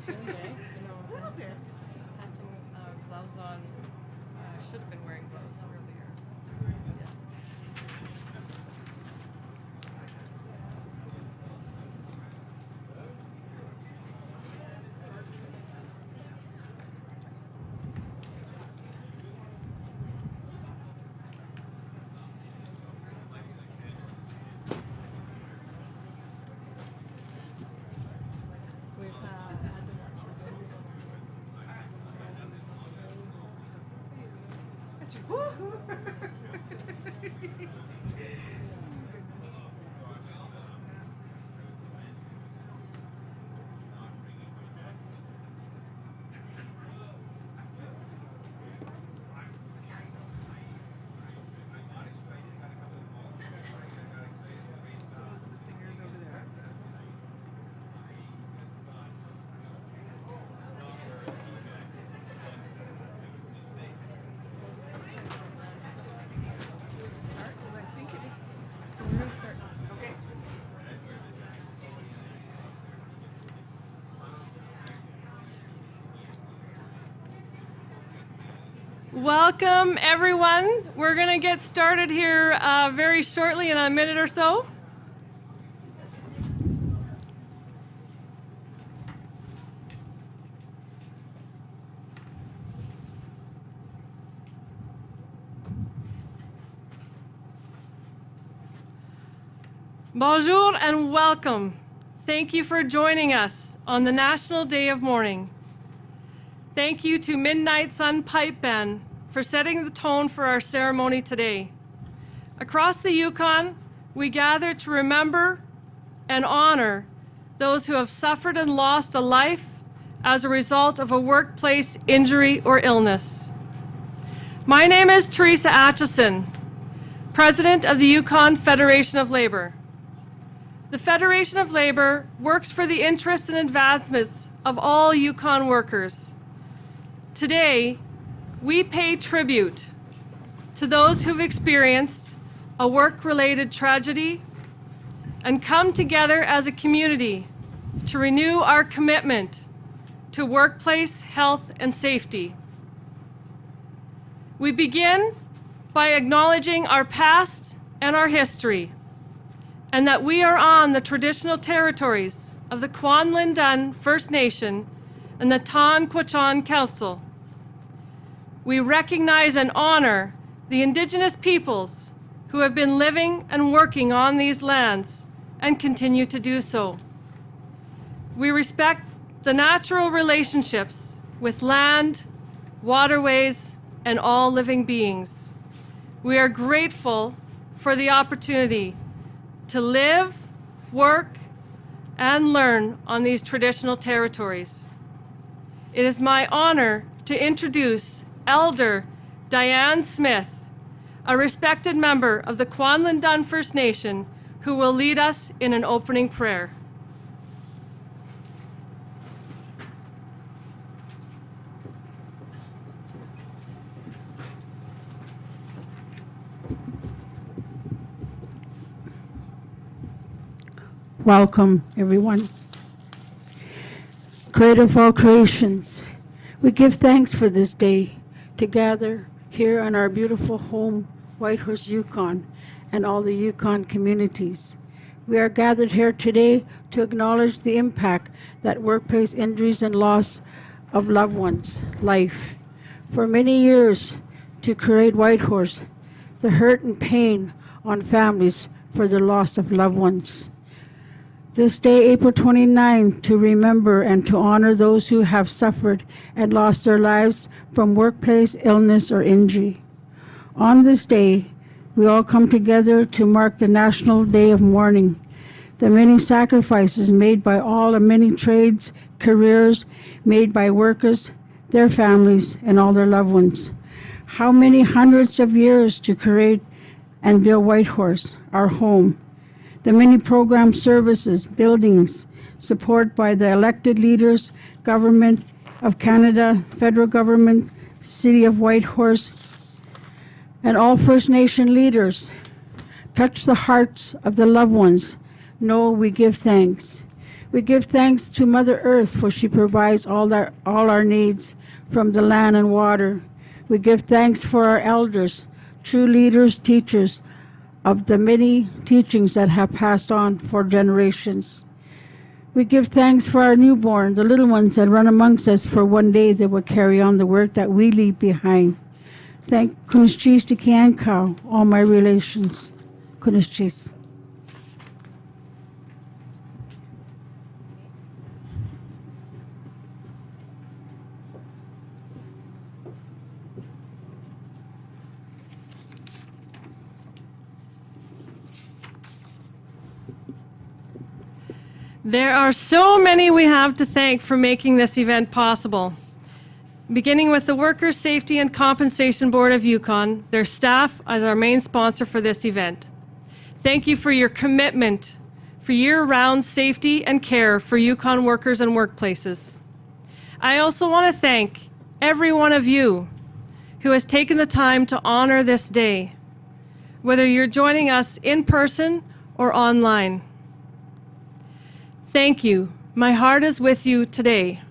chilly day. A little bit. Had some gloves on. Should have been wearing gloves earlier. We've had to watch the video. That's right. Woo-hoo. So those are the singers over there. Start? Well, I think it is. So we're going to start now. Okay. Welcome, everyone. We're going to get started here very shortly in a minute or so. Bonjour and welcome. Thank you for joining us on the National Day of Mourning. Thank you to Midnight Sun Pipe Band for setting the tone for our ceremony today. Across the Yukon, we gather to remember and honor those who have suffered and lost a life as a result of a workplace injury or illness. My name is Teresa Atchison, President of the Yukon Federation of Labor. The Federation of Labor works for the interests and advancements of all Yukon workers. Today, we pay tribute to those who've experienced a work-related tragedy and come together as a community to renew our commitment to workplace health and safety. We begin by acknowledging our past and our history, and that we are on the traditional territories of the Kwanlin First Nation and the Tan Kwachan Council. We recognize and honor the Indigenous peoples who have been living and working on these lands and continue to do so. We respect the natural relationships with land, waterways, and all living beings. We are grateful for the opportunity to live, work, and learn on these traditional territories. It is my honor to introduce Elder Diane Smith, a respected member of the Kwanlin First Nation, who will lead us in an opening prayer. Welcome, everyone. Creator of all creations, we give thanks for this day to gather here in our beautiful home, Whitehorse, Yukon, and all the Yukon communities. We are gathered here today to acknowledge the impact that workplace injuries and loss of loved ones' life. For many years, to create Whitehorse, the hurt and pain on families for the loss of loved ones. This day, April 29th, to remember and to honor those who have suffered and lost their lives from workplace illness or injury. On this day, we all come together to mark the National Day of Mourning, the many sacrifices made by all the many trades, careers made by workers, their families, and all their loved ones. How many hundreds of years to create and build Whitehorse, our home. The many program services, buildings, support by the elected leaders, Government of Canada, federal government, City of Whitehorse, and all First Nation leaders. Touch the hearts of the loved ones. Know we give thanks. We give thanks to Mother Earth, for she provides all our needs from the land and water. We give thanks for our elders, true leaders, teachers of the many teachings that have passed on for generations. We give thanks for our newborn, the little ones that run amongst us, for one day they will carry on the work that we leave behind. Thank Kunis Cheese to Kiankau, all my relations. Kunis Cheese. There are so many we have to thank for making this event possible. Beginning with the Workers' Safety and Compensation Board of Yukon, their staff as our main sponsor for this event. Thank you for your commitment for year-round safety and care for Yukon workers and workplaces. I also want to thank every one of you who has taken the time to honor this day, whether you're joining us in person or online. Thank you. My heart is with you today.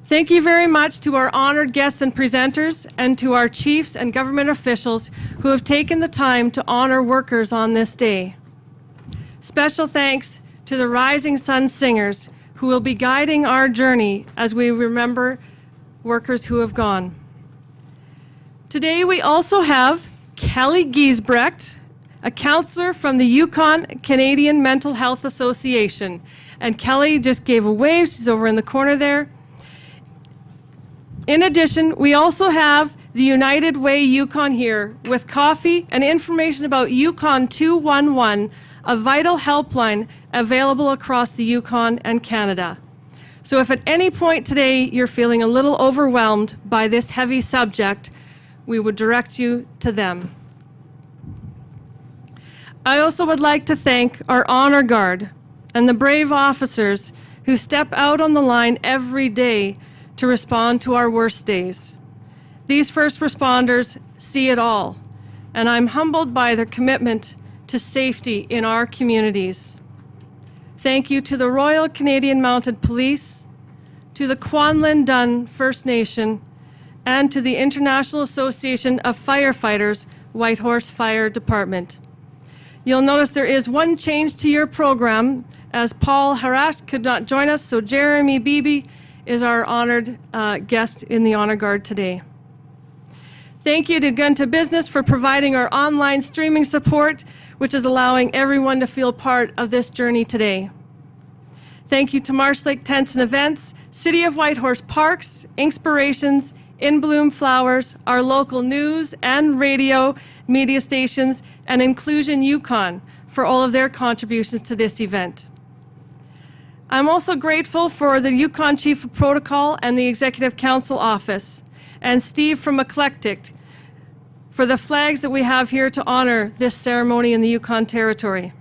Thank you very much to our honored guests and presenters, and to our chiefs and government officials who have taken the time to honor workers on this day. Special thanks to the Rising Sun Singers, who will be guiding our journey as we remember workers who have gone. Today we also have Kelly Giesbrecht, a counselor from the Yukon Canadian Mental Health Association. And Kelly just gave a wave. She's over in the corner there. In addition, we also have the United Way Yukon here with coffee and information about Yukon 211, a vital helpline available across the Yukon and Canada. So if at any point today you're feeling a little overwhelmed by this heavy subject, we would direct you to them. I also would like to thank our honor guard and the brave officers who step out on the line every day to respond to our worst days. These first responders see it all, and I'm humbled by their commitment to safety in our communities. Thank you to the Royal Canadian Mounted Police, to the Kwanlin Dun First Nation, and to the International Association of Firefighters, Whitehorse Fire Department. You'll notice there is one change to your program, as Paul Harash could not join us, so Jeremy Beebe is our honored guest in the Honor Guard today. Thank you to Gun to Business for providing our online streaming support, which is allowing everyone to feel part of this journey today. Thank you to Marsh Lake Tents and Events, City of Whitehorse Parks, Inspirations, In Bloom Flowers, our local news and radio media stations, and Inclusion Yukon for all of their contributions to this event. I'm also grateful for the Yukon Chief of Protocol and the Executive Council Office, and Steve from Eclectic for the flags that we have here to honor this ceremony in the Yukon Territory.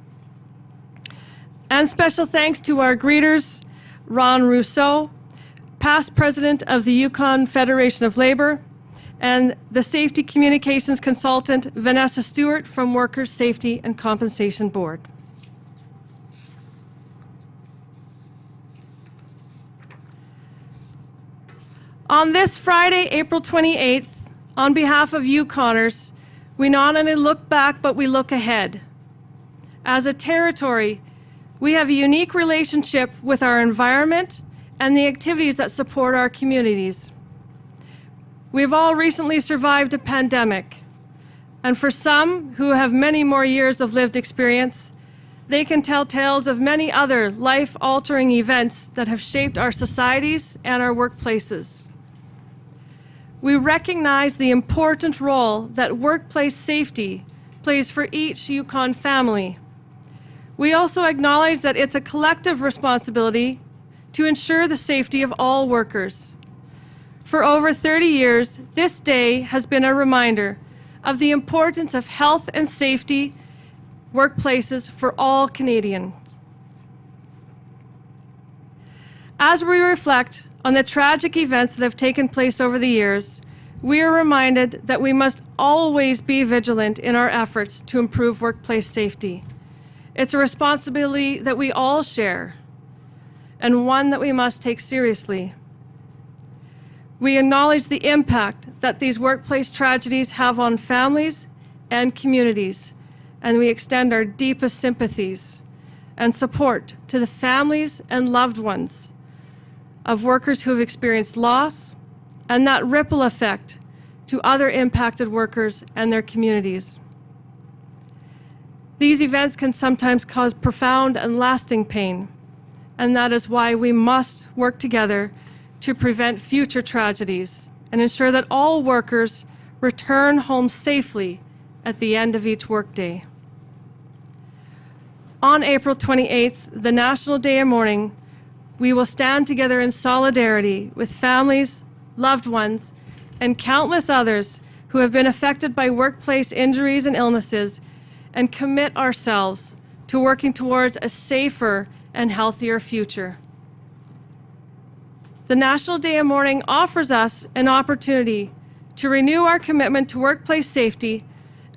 And special thanks to our greeters, Ron Rousseau, past president of the Yukon Federation of Labor, and the safety communications consultant, Vanessa Stewart from Workers' Safety and Compensation Board. On this Friday, April 28th, on behalf of Yukoners, we not only look back, but we look ahead. As a territory, we have a unique relationship with our environment and the activities that support our communities. We've all recently survived a pandemic, and for some who have many more years of lived experience, they can tell tales of many other life-altering events that have shaped our societies and our workplaces. We recognize the important role that workplace safety plays for each Yukon family. We also acknowledge that it's a collective responsibility to ensure the safety of all workers. For over 30 years, this day has been a reminder of the importance of health and safety workplaces for all Canadians. As we reflect on the tragic events that have taken place over the years, we are reminded that we must always be vigilant in our efforts to improve workplace safety. It's a responsibility that we all share, and one that we must take seriously. We acknowledge the impact that these workplace tragedies have on families and communities, and we extend our deepest sympathies and support to the families and loved ones of workers who have experienced loss, and that ripple effect to other impacted workers and their communities. These events can sometimes cause profound and lasting pain, and that is why we must work together to prevent future tragedies and ensure that all workers return home safely at the end of each workday. On April 28th, the National Day of Mourning, we will stand together in solidarity with families, loved ones, and countless others who have been affected by workplace injuries and illnesses, and commit ourselves to working towards a safer and healthier future. The National Day of Mourning offers us an opportunity to renew our commitment to workplace safety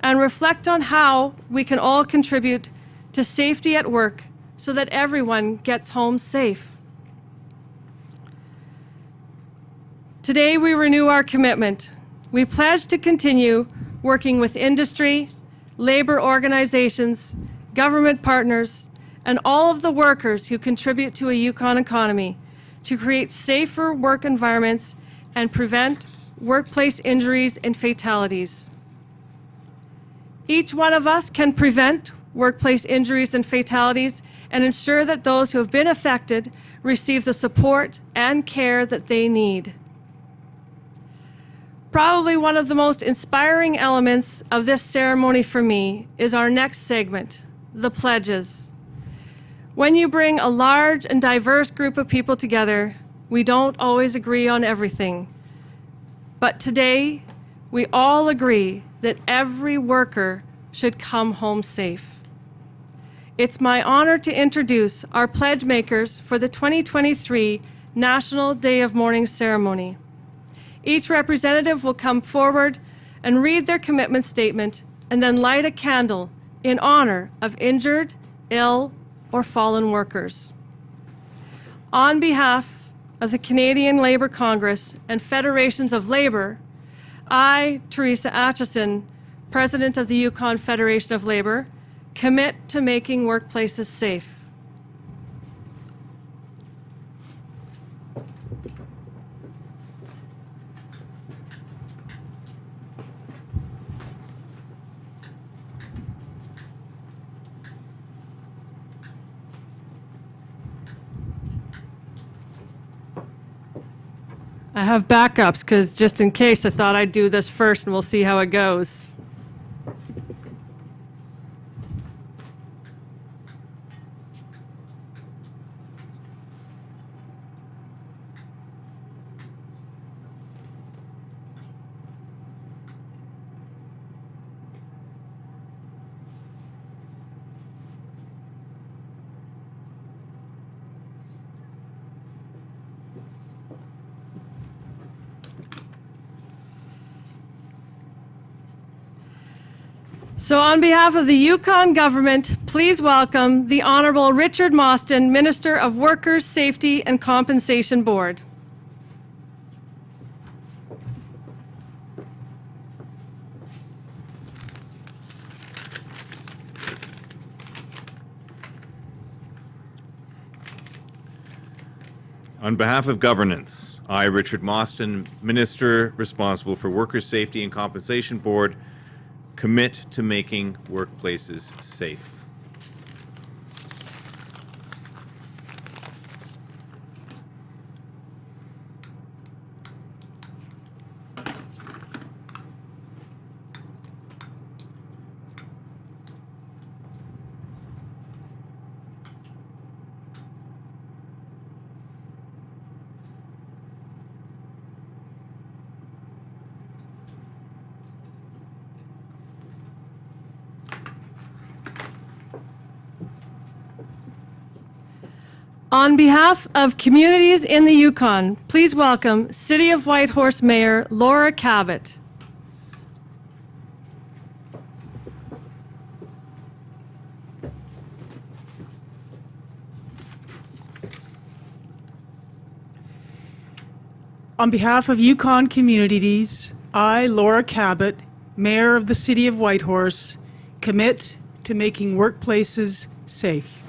and reflect on how we can all contribute to safety at work so that everyone gets home safe. Today, we renew our commitment. We pledge to continue working with industry, labor organizations, government partners, and all of the workers who contribute to a Yukon economy to create safer work environments and prevent workplace injuries and fatalities. Each one of us can prevent workplace injuries and fatalities and ensure that those who have been affected receive the support and care that they need. Probably one of the most inspiring elements of this ceremony for me is our next segment, the pledges. When you bring a large and diverse group of people together, we don't always agree on everything. But today, we all agree that every worker should come home safe. It's my honor to introduce our pledge makers for the 2023 National Day of Mourning ceremony. Each representative will come forward and read their commitment statement and then light a candle in honor of injured, ill, or fallen workers. On behalf of the Canadian Labour Congress and Federations of Labour, I, Teresa Atchison, President of the Yukon Federation of Labour, commit to making workplaces safe. I have backups because just in case I thought I'd do this first and we'll see how it goes. So on behalf of the Yukon government, please welcome the Honorable Richard Mostyn, Minister of Workers' Safety and Compensation Board. On behalf of governance, I, Richard Mostyn, Minister responsible for Workers' Safety and Compensation Board, commit to making workplaces safe. On behalf of communities in the Yukon, please welcome City of Whitehorse Mayor Laura Cabot. On behalf of Yukon communities, I, Laura Cabot, Mayor of the City of Whitehorse, commit to making workplaces safe.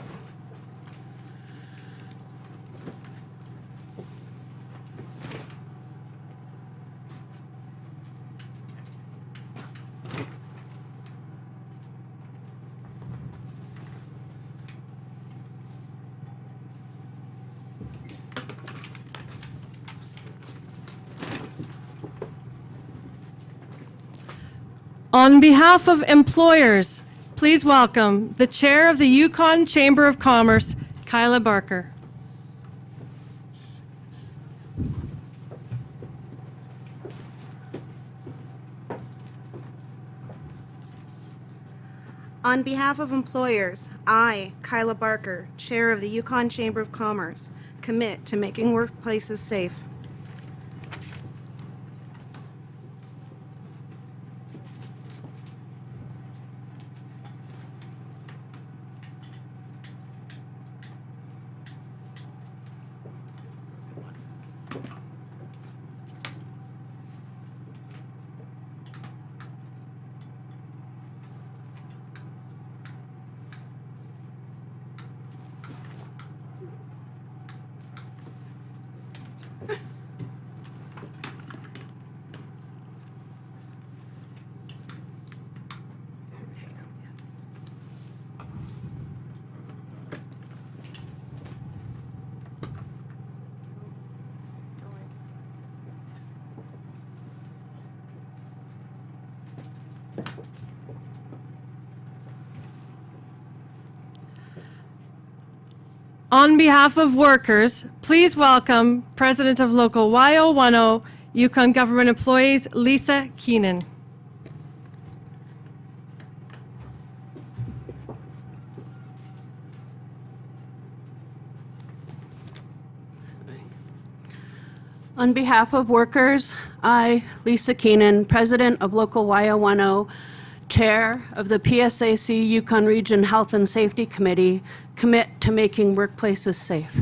On behalf of employers, please welcome the Chair of the Yukon Chamber of Commerce, Kyla Barker. On behalf of employers, I, Kyla Barker, Chair of the Yukon Chamber of Commerce, commit to making workplaces safe. On behalf of workers, please welcome President of Local Y010, Yukon Government Employees, Lisa Keenan. On behalf of workers, I, Lisa Keenan, President of Local Y010, Chair of the PSAC Yukon Region Health and Safety Committee, commit to making workplaces safe.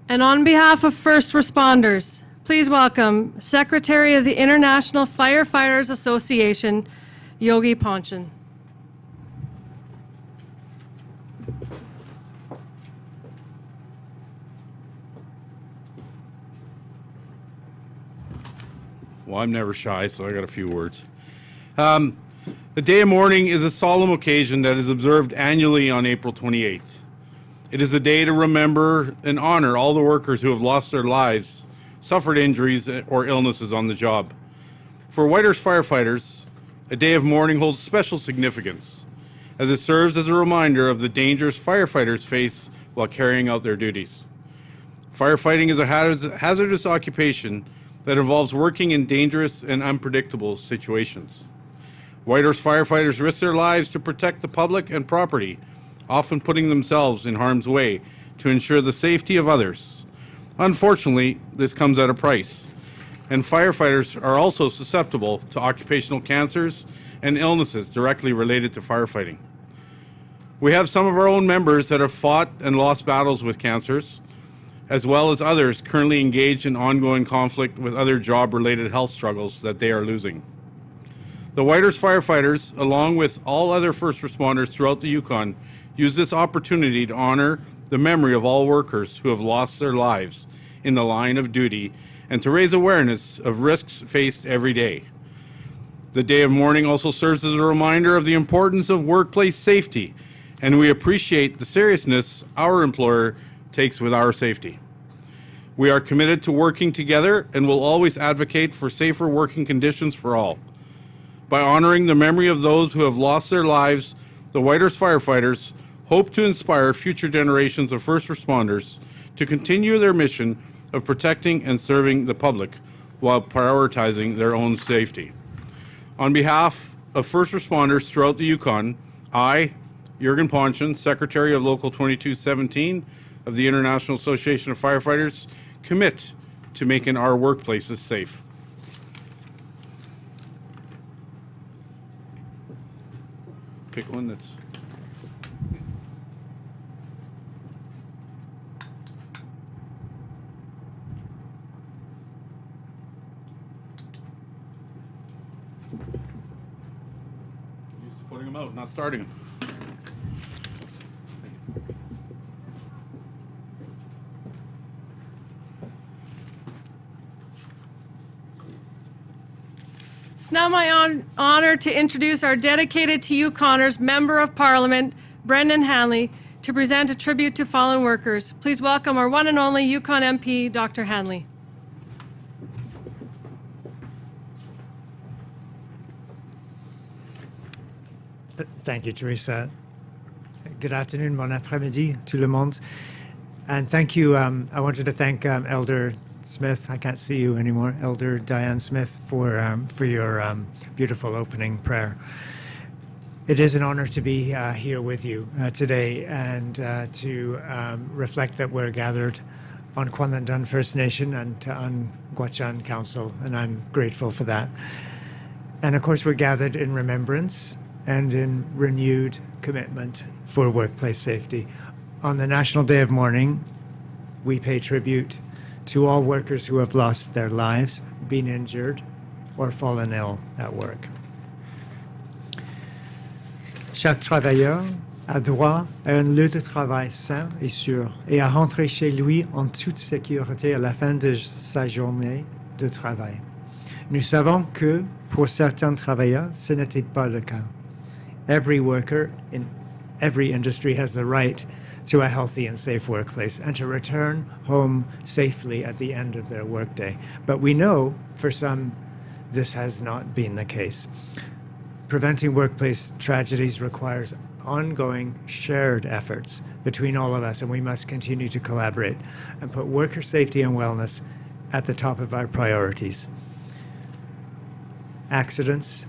And on behalf of first responders, please welcome Secretary of the International Firefighters Association, Yogi Ponchin. Well, I'm never shy, so I got a few words. The Day of Mourning is a solemn occasion that is observed annually on April 28th. It is a day to remember and honor all the workers who have lost their lives, suffered injuries, or illnesses on the job. For Whitehorse firefighters, a day of mourning holds special significance, as it serves as a reminder of the dangers firefighters face while carrying out their duties. Firefighting is a hazardous occupation that involves working in dangerous and unpredictable situations. Whitehorse firefighters risk their lives to protect the public and property, often putting themselves in harm's way to ensure the safety of others. Unfortunately, this comes at a price, and firefighters are also susceptible to occupational cancers and illnesses directly related to firefighting. We have some of our own members that have fought and lost battles with cancers, as well as others currently engaged in ongoing conflict with other job-related health struggles that they are losing. The Whitehorse firefighters, along with all other first responders throughout the Yukon, use this opportunity to honor the memory of all workers who have lost their lives in the line of duty and to raise awareness of risks faced every day. The Day of Mourning also serves as a reminder of the importance of workplace safety, and we appreciate the seriousness our employer takes with our safety. We are committed to working together and will always advocate for safer working conditions for all. By honoring the memory of those who have lost their lives, the Whitehorse firefighters hope to inspire future generations of first responders to continue their mission of protecting and serving the public while prioritizing their own safety. On behalf of first responders throughout the Yukon, I, Jürgen Ponchen, Secretary of Local 2217 of the International Association of Firefighters, commit to making our workplaces safe. Pick one that's... Used to putting them out, not starting them. It's now my honor to introduce our dedicated to Yukoners Member of Parliament, Brendan Hanley, to present a tribute to fallen workers. Please welcome our one and only Yukon MP, Dr. Hanley. Thank you, Teresa. Good afternoon, bon après-midi, tout le monde. And thank you, I wanted to thank Elder Smith, I can't see you anymore, Elder Diane Smith, for your beautiful opening prayer. It is an honor to be here with you today and to reflect that we're gathered on Kwanlundun First Nation and on Gwachan Council, and I'm grateful for that. And of course, we're gathered in remembrance and in renewed commitment for workplace safety. On the National Day of Mourning, we pay tribute to all workers who have lost their lives, been injured, or fallen ill at work. Chaque travailleur a droit à un lieu de travail sain et sûr et à rentrer chez lui en toute sécurité à la fin de sa journée de travail. Nous savons que pour certains travailleurs, ce n'était pas le cas. Every worker in every industry has the right to a healthy and safe workplace and to return home safely at the end of their workday. But we know for some this has not been the case. Preventing workplace tragedies requires ongoing shared efforts between all of us, and we must continue to collaborate and put worker safety and wellness at the top of our priorities. Accidents,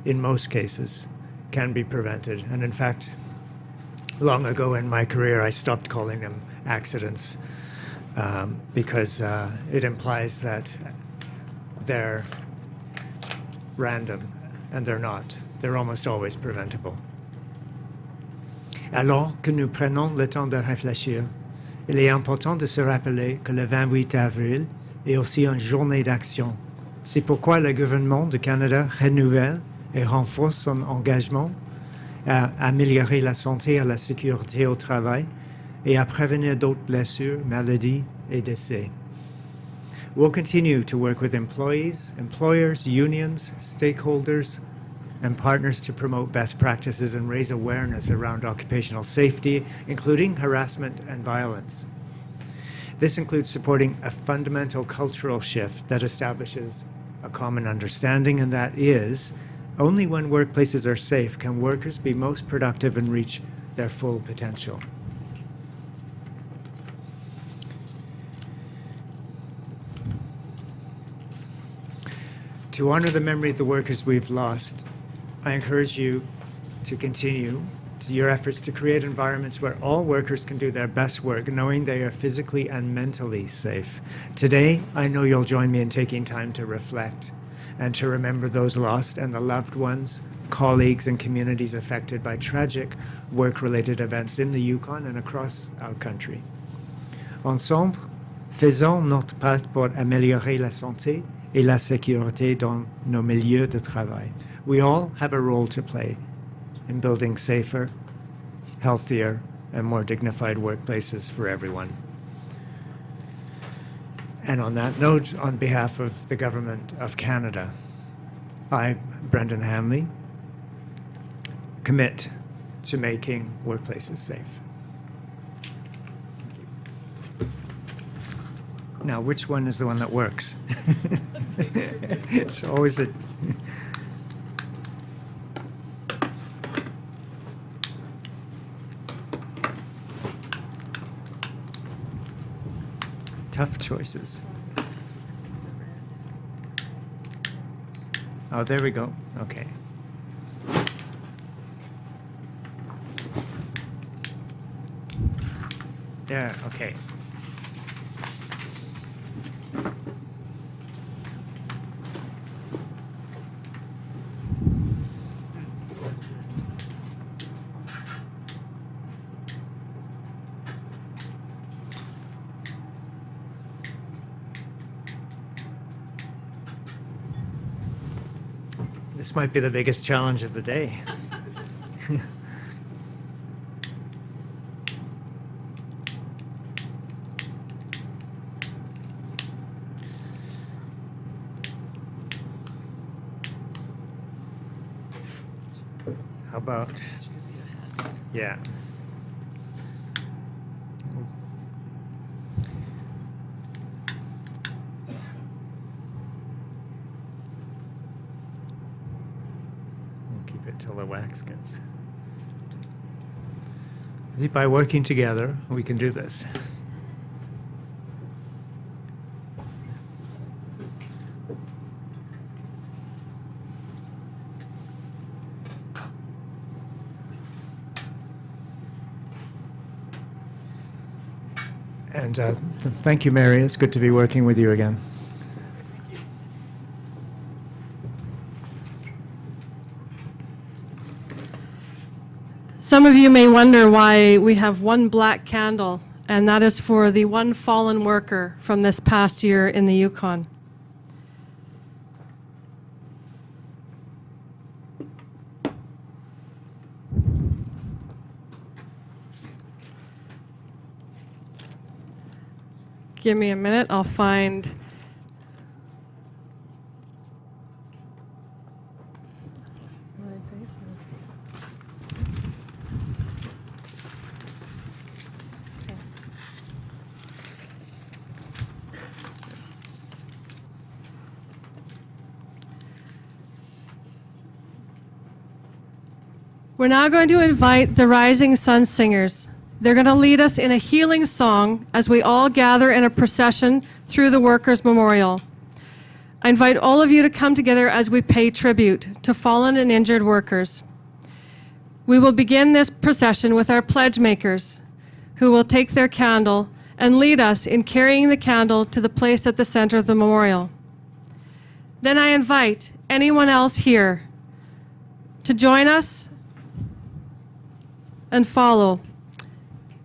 in most cases, can be prevented, and in fact, long ago in my career, I stopped calling them accidents because it implies that they're random, and they're not. They're almost always preventable. Alors que nous prenons le temps de réfléchir, il est important de se rappeler que le 28 avril est aussi une journée d'action. C'est pourquoi le gouvernement du Canada renouvelle et renforce son engagement à améliorer la santé et la sécurité au travail et à prévenir d'autres blessures, maladies et décès. We'll continue to work with employees, employers, unions, stakeholders, and partners to promote best practices and raise awareness around occupational safety, including harassment and violence. This includes supporting a fundamental cultural shift that establishes a common understanding, and that is, only when workplaces are safe can workers be most productive and reach their full potential. To honor the memory of the workers we've lost, I encourage you to continue your efforts to create environments where all workers can do their best work, knowing they are physically and mentally safe. Today, I know you'll join me in taking time to reflect and to remember those lost and the loved ones, colleagues, and communities affected by tragic work-related events in the Yukon and across our country. Ensemble, faisons notre part pour améliorer la santé et la sécurité dans nos milieux de travail. We all have a role to play in building safer, healthier, and more dignified workplaces for everyone. And on that note, on behalf of the Government of Canada, I, Brendan Hanley, commit to making workplaces safe. Now, which one is the one that works? It's always a... Tough choices. Oh, there we go. Okay. There, okay. This might be the biggest challenge of the day. How about, yeah. Till the wax gets. I think by working together, we can do this. And thank you, Mary. It's good to be working with you again. Some of you may wonder why we have one black candle, and that is for the one fallen worker from this past year in the Yukon. Give me a minute, I'll find... We're now going to invite the Rising Sun Singers. They're going to lead us in a healing song as we all gather in a procession through the Workers' Memorial. I invite all of you to come together as we pay tribute to fallen and injured workers. We will begin this procession with our pledge makers, who will take their candle and lead us in carrying the candle to the place at the center of the memorial. Then I invite anyone else here to join us and follow.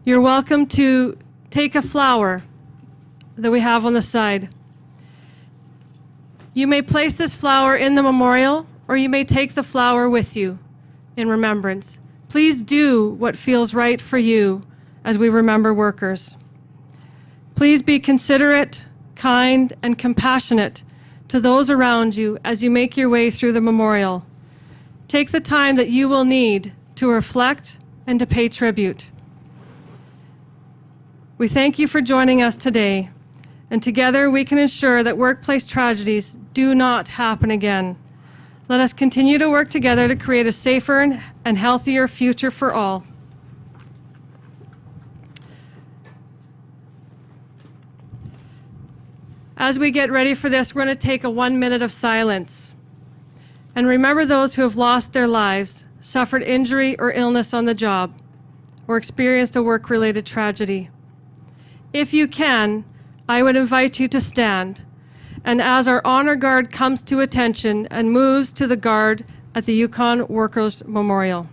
You're welcome to take a flower that we have on the side. You may place this flower in the memorial, or you may take the flower with you in remembrance. Please do what feels right for you as we remember workers. Please be considerate, kind, and compassionate to those around you as you make your way through the memorial. Take the time that you will need to reflect and to pay tribute. We thank you for joining us today, and together we can ensure that workplace tragedies do not happen again. Let us continue to work together to create a safer and healthier future for all. As we get ready for this, we're going to take a 1 minute of silence and remember those who have lost their lives, suffered injury or illness on the job, or experienced a work-related tragedy. If you can, I would invite you to stand, and as our honor guard comes to attention and moves to the guard at the Yukon Workers' Memorial.